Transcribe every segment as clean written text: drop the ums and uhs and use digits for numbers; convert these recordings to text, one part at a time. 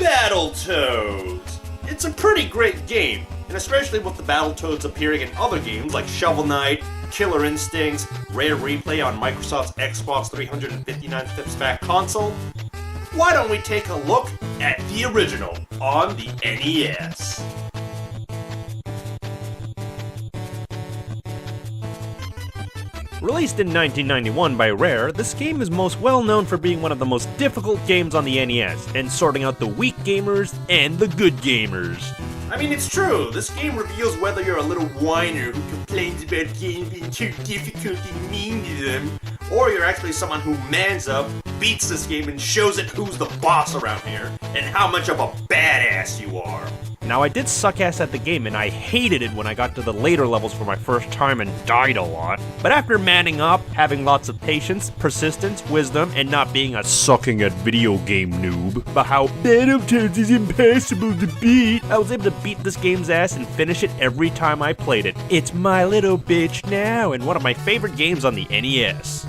Battletoads! It's a pretty great game, and especially with the Battletoads appearing in other games like Shovel Knight, Killer Instincts, Rare Replay on Microsoft's Xbox 359th Fat console, why don't we take a look at the original on the NES? Released in 1991 by Rare, this game is most well known for being one of the most difficult games on the NES, and sorting out the weak gamers and the good gamers. I mean, it's true. This game reveals whether you're a little whiner who complains about games being too difficult and mean to them, or you're actually someone who mans up, beats this game, and shows it who's the boss around here, and how much of a badass you are. Now, I did suck ass at the game, and I hated it when I got to the later levels for my first time and died a lot. But after manning up, having lots of patience, persistence, wisdom, and not being a sucking at video game noob about how Battletoads is impossible to beat, I was able to beat this game's ass and finish it every time I played it. It's my little bitch now, and one of my favorite games on the NES.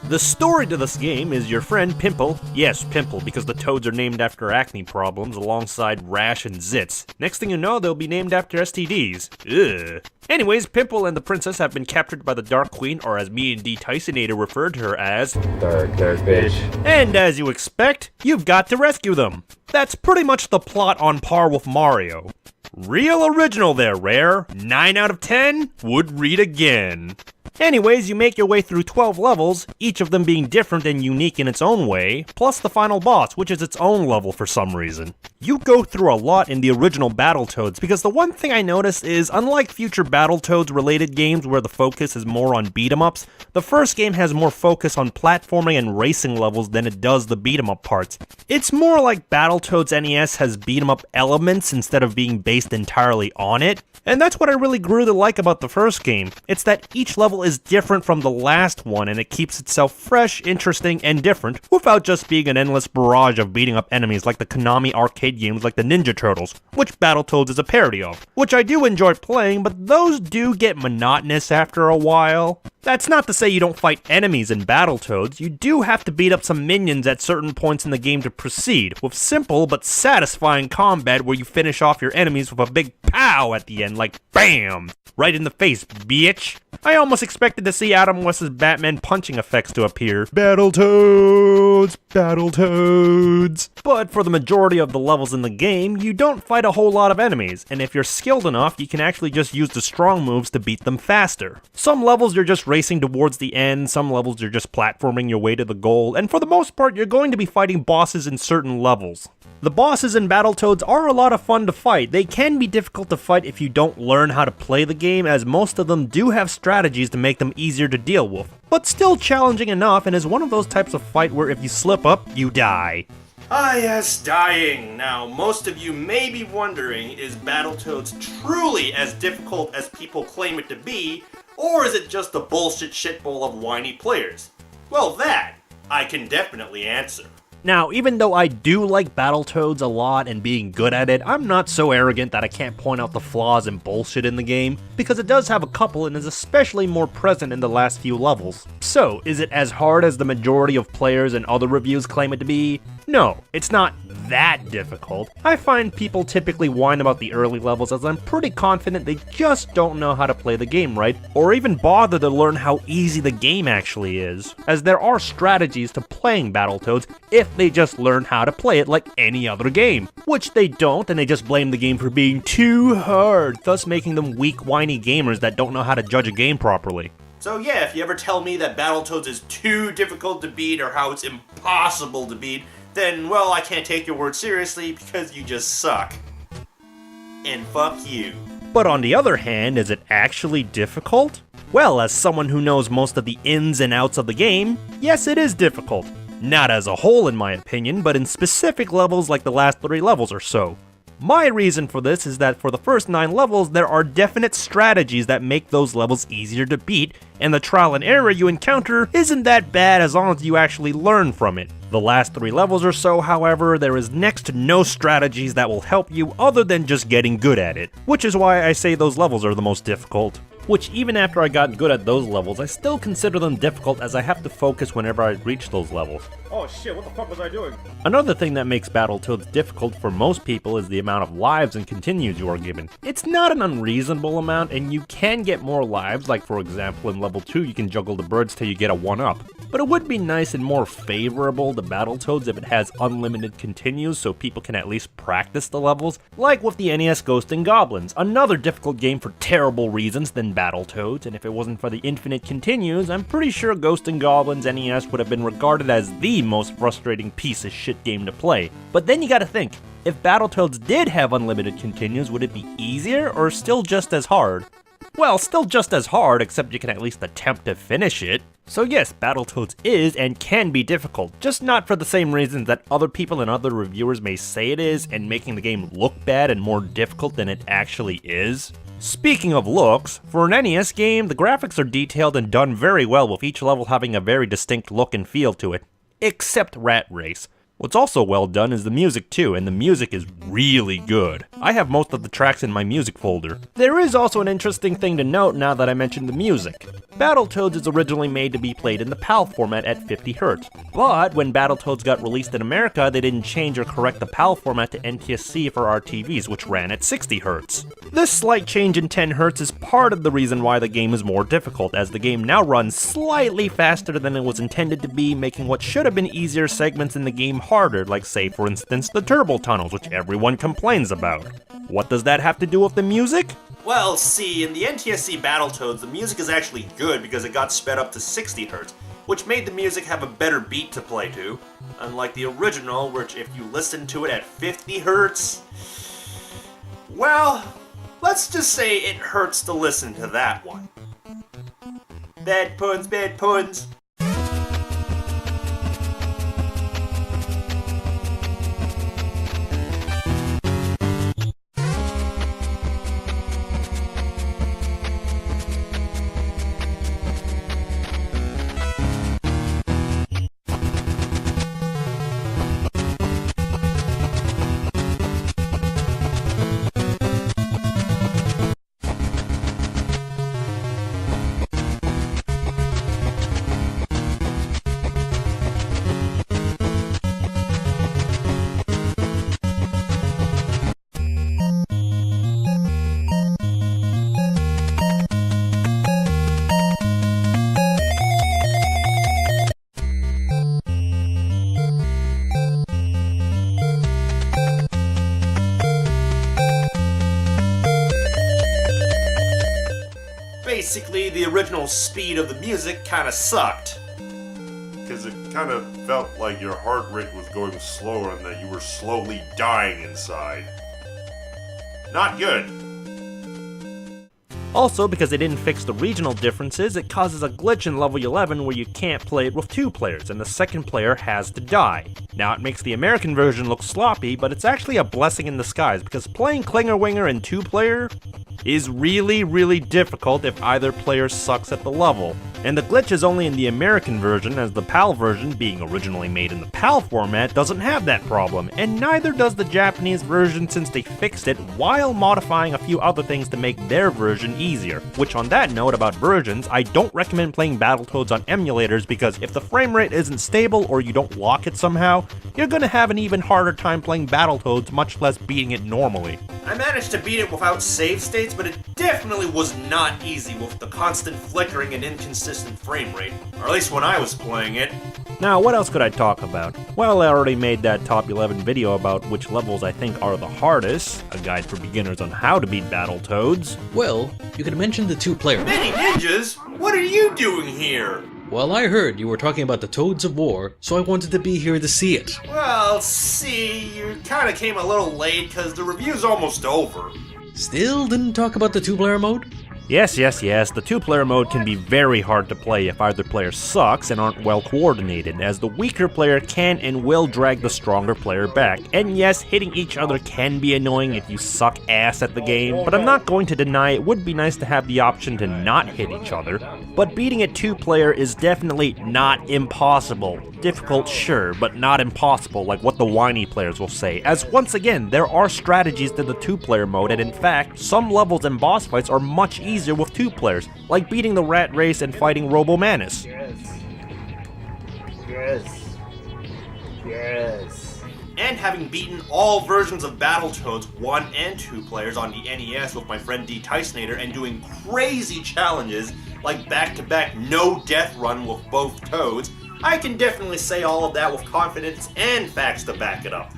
The story to this game is your friend Pimple, yes, Pimple, because the Toads are named after acne problems alongside Rash and Zits. Next thing you know, they'll be named after STDs. Ugh. Anyways, Pimple and the princess have been captured by the Dark Queen, or as me and D. Tysonator referred to her as, Dark bitch. And as you expect, you've got to rescue them. That's pretty much the plot on par with Mario. Real original there, Rare. 9 out of 10 would read again. Anyways, you make your way through 12 levels, each of them being different and unique in its own way, plus the final boss, which is its own level for some reason. You go through a lot in the original Battletoads, because the one thing I noticed is, unlike future Battletoads related games where the focus is more on beat-em-ups, the first game has more focus on platforming and racing levels than it does the beat-em-up parts. It's more like Battletoads NES has beat-em-up elements instead of being based entirely on it, and that's what I really grew to like about the first game. It's that each level is different from the last one, and it keeps itself fresh, interesting, and different, without just being an endless barrage of beating up enemies like the Konami arcade games like the Ninja Turtles, which Battletoads is a parody of, which I do enjoy playing, but those do get monotonous after a while. That's not to say you don't fight enemies in Battletoads, you do have to beat up some minions at certain points in the game to proceed, with simple but satisfying combat where you finish off your enemies with a big pow at the end, like BAM! Right in the face, bitch! I almost expected to see Adam West's Batman punching effects to appear. Battletoads! Battletoads! But for the majority of the levels in the game, you don't fight a whole lot of enemies, and if you're skilled enough, you can actually just use the strong moves to beat them faster. Some levels you're just racing towards the end, some levels you're just platforming your way to the goal, and for the most part you're going to be fighting bosses in certain levels. The bosses in Battletoads are a lot of fun to fight. They can be difficult to fight if you don't learn how to play the game, as most of them do have strategies to make them easier to deal with, but still challenging enough, and is one of those types of fight where if you slip up, you die. Ah yes, dying. Now, most of you may be wondering, is Battletoads truly as difficult as people claim it to be, or is it just a bullshit shitbowl of whiny players? Well, that I can definitely answer. Now, even though I do like Battletoads a lot and being good at it, I'm not so arrogant that I can't point out the flaws and bullshit in the game, because it does have a couple and is especially more present in the last few levels. So, is it as hard as the majority of players and other reviews claim it to be? No, it's not that difficult. I find people typically whine about the early levels, as I'm pretty confident they just don't know how to play the game right, or even bother to learn how easy the game actually is, as there are strategies to playing Battletoads if they just learn how to play it like any other game, which they don't, and they just blame the game for being too hard, thus making them weak, whiny gamers that don't know how to judge a game properly. So yeah, if you ever tell me that Battletoads is too difficult to beat or how it's impossible to beat, then, well, I can't take your word seriously because you just suck. And fuck you. But on the other hand, is it actually difficult? Well, as someone who knows most of the ins and outs of the game, yes, it is difficult. Not as a whole in my opinion, but in specific levels like the last 3 levels or so. My reason for this is that for the first 9 levels, there are definite strategies that make those levels easier to beat, and the trial and error you encounter isn't that bad as long as you actually learn from it. The last 3 levels or so, however, there is next to no strategies that will help you other than just getting good at it, which is why I say those levels are the most difficult. which even after I got good at those levels, I still consider them difficult as I have to focus whenever I reach those levels. Oh shit, what the fuck was I doing? Another thing that makes Battletoads difficult for most people is the amount of lives and continues you are given. It's not an unreasonable amount, and you can get more lives, like for example in level 2 you can juggle the birds till you get a 1-up. But it would be nice and more favorable to Battletoads if it has unlimited continues so people can at least practice the levels, like with the NES Ghosts and Goblins, another difficult game for terrible reasons than Battletoads, and if it wasn't for the infinite continues, I'm pretty sure Ghosts and Goblins NES would have been regarded as the most frustrating piece of shit game to play. But then you gotta think, if Battletoads did have unlimited continues, would it be easier or still just as hard? Well, still just as hard, except you can at least attempt to finish it. So yes, Battletoads is and can be difficult, just not for the same reasons that other people and other reviewers may say it is, and making the game look bad and more difficult than it actually is. Speaking of looks, for an NES game, the graphics are detailed and done very well, with each level having a very distinct look and feel to it. Except Rat Race. What's also well done is the music too, and the music is really good. I have most of the tracks in my music folder. There is also an interesting thing to note now that I mentioned the music. Battletoads is originally made to be played in the PAL format at 50 Hz, but when Battletoads got released in America, they didn't change or correct the PAL format to NTSC for RTVs, which ran at 60 Hz. This slight change in 10 Hz is part of the reason why the game is more difficult, as the game now runs slightly faster than it was intended to be, making what should have been easier segments in the game harder, like say for instance the turbo tunnels, which everyone complains about. What does that have to do with the music? Well, see, in the NTSC Battletoads, the music is actually good because it got sped up to 60 Hz, which made the music have a better beat to play to, unlike the original, which if you listen to it at 50 Hz, well, let's just say it hurts to listen to that one. Bad puns, bad puns. Basically, the original speed of the music kinda sucked. Because it kind of felt like your heart rate was going slower and that you were slowly dying inside. Not good. Also, because they didn't fix the regional differences, it causes a glitch in level 11 where you can't play it with 2 players, and the second player has to die. Now, it makes the American version look sloppy, but it's actually a blessing in disguise, because playing Klinger Winger in 2-player is really difficult if either player sucks at the level. And the glitch is only in the American version, as the PAL version, being originally made in the PAL format, doesn't have that problem, and neither does the Japanese version since they fixed it while modifying a few other things to make their version easier. Which, on that note about versions, I don't recommend playing Battletoads on emulators, because if the frame rate isn't stable or you don't lock it somehow, you're gonna have an even harder time playing Battletoads, much less beating it normally. I managed to beat it without save states, but it definitely was not easy with the constant flickering and inconsistent frame rate, or at least when I was playing it. Now, what else could I talk about? Well, I already made that top 11 video about which levels I think are the hardest, a guide for beginners on how to beat Battletoads. Well, you could mention the 2-player. Mini Ninjas? What are you doing here? Well, I heard you were talking about the Toads of War, so I wanted to be here to see it. Well, see, you kinda came a little late because the review's almost over. Still didn't talk about the 2-player mode? Yes, the 2-player mode can be very hard to play if either player sucks and aren't well coordinated, as the weaker player can and will drag the stronger player back. And yes, hitting each other can be annoying if you suck ass at the game, but I'm not going to deny it would be nice to have the option to not hit each other. But beating a 2-player is definitely not impossible. Difficult, sure, but not impossible, like what the whiny players will say, as once again, there are strategies to the 2-player mode, and in fact, some levels and boss fights are much easier easier with 2 players, like beating the rat race and fighting Robo-Manus. Yes. And having beaten all versions of Battletoads 1 and 2 players on the NES with my friend D. Tysonator and doing crazy challenges like back-to-back no-death run with both Toads, I can definitely say all of that with confidence and facts to back it up.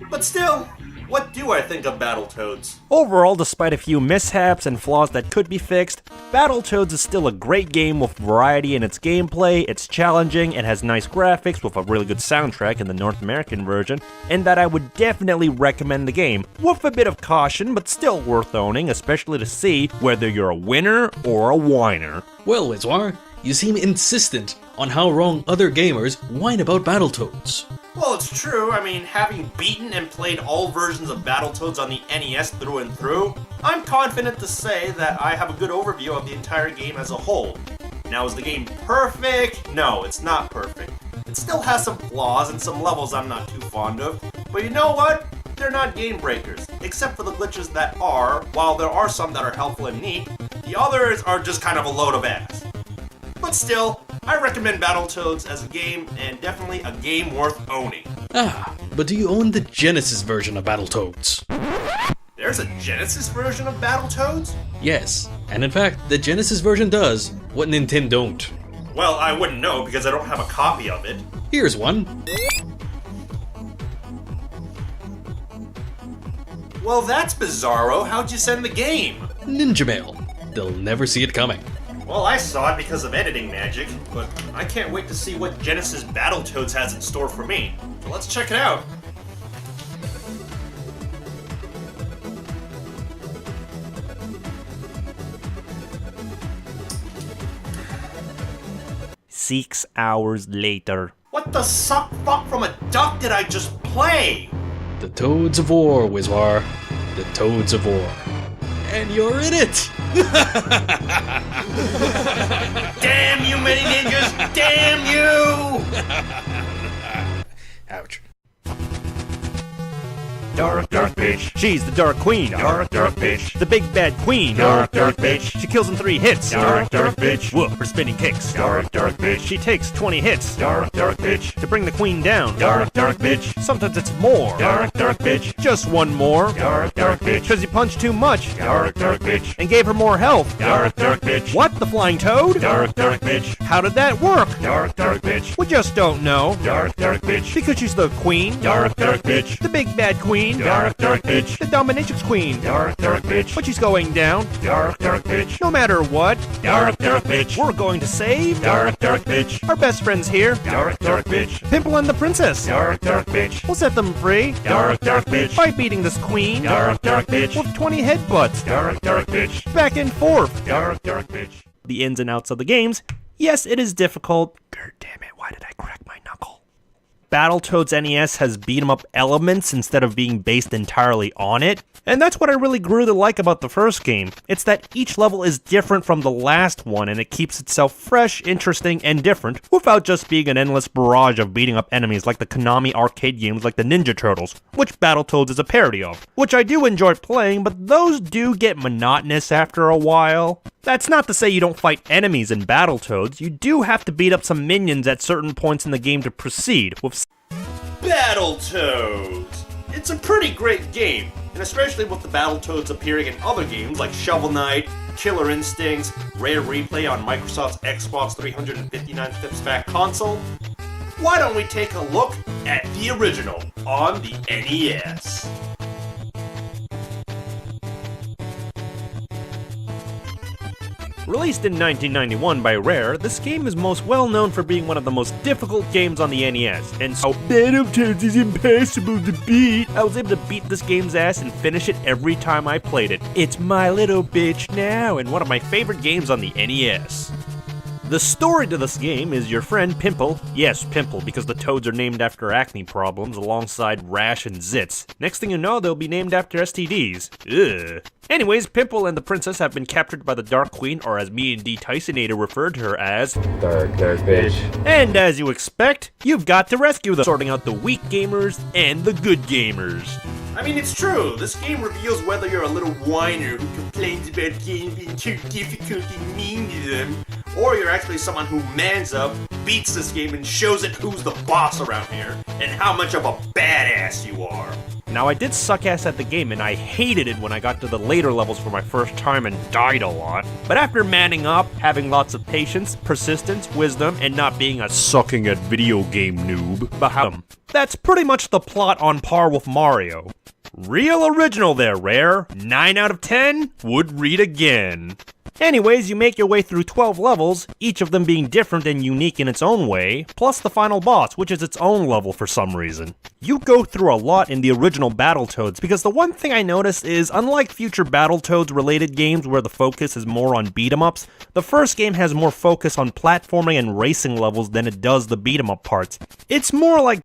But still, what do I think of Battletoads? Overall, despite a few mishaps and flaws that could be fixed, Battletoads is still a great game with variety in its gameplay, it's challenging, it has nice graphics with a really good soundtrack in the North American version, and that I would definitely recommend the game, with a bit of caution but still worth owning, especially to see whether you're a winner or a whiner. Well, Wizwar, you seem insistent on how wrong other gamers whine about Battletoads. Well, it's true. I mean, having beaten and played all versions of Battletoads on the NES through and through, I'm confident to say that I have a good overview of the entire game as a whole. Now, is the game perfect? No, it's not perfect. It still has some flaws and some levels I'm not too fond of, but you know what? They're not game breakers, except for the glitches that are. While there are some that are helpful and neat, the others are just kind of a load of ass. But still, I recommend Battletoads as a game, and definitely a game worth owning. But do you own the Genesis version of Battletoads? There's a Genesis version of Battletoads? Yes, and in fact, the Genesis version does what Nintendo don't. Well, I wouldn't know because I don't have a copy of it. Here's one. Well, that's bizarro. How'd you send the game? Ninja Mail. They'll never see it coming. Well, I saw it because of editing magic, but I can't wait to see what Genesis Battletoads has in store for me. So let's check it out. Six hours later. What the suck fuck from a duck did I just play? The Toads of War, Wizwar. The Toads of War. And you're in it! Damn you, mini ninjas! Damn you! Ouch. Dark bitch. She's the Dark Queen. Dark bitch. The big bad queen. Dark bitch. She kills in 3 hits. Dark bitch. Whoop for spinning kicks. Dark bitch. She takes 20 hits. Dark bitch. To bring the queen down. Dark bitch. Sometimes it's more. Dark bitch. Just one more. Dark bitch. Cause you punched too much. Dark bitch. And gave her more health. Dark bitch. What? The flying toad? Dark bitch. How did that work? Dark bitch. We just don't know. Dark bitch. Because she's the queen. Dark bitch. The big bad queen. Dark bitch. The dominatrix queen. Dark bitch. But she's going down. Dark bitch. No matter what. Dark bitch. We're going to save. Dark bitch. Our best friends here. Dark bitch. Pimple and the princess. Dark bitch. We'll set them free. Dark bitch. By beating this queen. Dark bitch. With 20 headbutts. Dark bitch. Back and forth. Dark bitch. The ins and outs of the games. Yes, it is difficult. God damn it, why did I crack my knuckle? Battletoads NES has beat-em-up elements instead of being based entirely on it, and that's what I really grew to like about the first game. It's that each level is different from the last one, and it keeps itself fresh, interesting, and different, without just being an endless barrage of beating up enemies like the Konami arcade games like the Ninja Turtles, which Battletoads is a parody of, which I do enjoy playing, but those do get monotonous after a while. That's not to say you don't fight enemies in Battletoads, you do have to beat up some minions at certain points in the game to proceed, with Battletoads! It's a pretty great game, and especially with the Battletoads appearing in other games like Shovel Knight, Killer Instincts, Rare Replay on Microsoft's Xbox 359 Flips Back console. Why don't we take a look at the original on the NES? Released in 1991 by Rare, this game is most well known for being one of the most difficult games on the NES, and so Battletoads is impossible to beat. I was able to beat this game's ass and finish it every time I played it. It's my little bitch now, and one of my favorite games on the NES. The story to this game is your friend Pimple, yes, Pimple, because the toads are named after acne problems alongside rash and zits. Next thing you know, they'll be named after STDs. Ugh. Anyways, Pimple and the princess have been captured by the Dark Queen, or as me and D. Tysonator referred to her as, Dark bitch. and as you expect, you've got to rescue them, sorting out the weak gamers and the good gamers. I mean, it's true. This game reveals whether you're a little whiner who complains about games being too difficult and mean to them, or you're actually someone who mans up, beats this game, and shows it who's the boss around here, and how much of a badass you are. Now, I did suck ass at the game, and I hated it when I got to the later levels for my first time and died a lot. But after manning up, having lots of patience, persistence, wisdom, and not being a sucking at video game noob, that's pretty much the plot on par with Mario. Real original there, Rare. 9 out of 10 would read again. Anyways, you make your way through 12 levels, each of them being different and unique in its own way, plus the final boss, which is its own level for some reason. You go through a lot in the original Battletoads, because the one thing I noticed is, unlike future Battletoads related games where the focus is more on beat-em-ups, the first game has more focus on platforming and racing levels than it does the beat-em-up parts. It's more like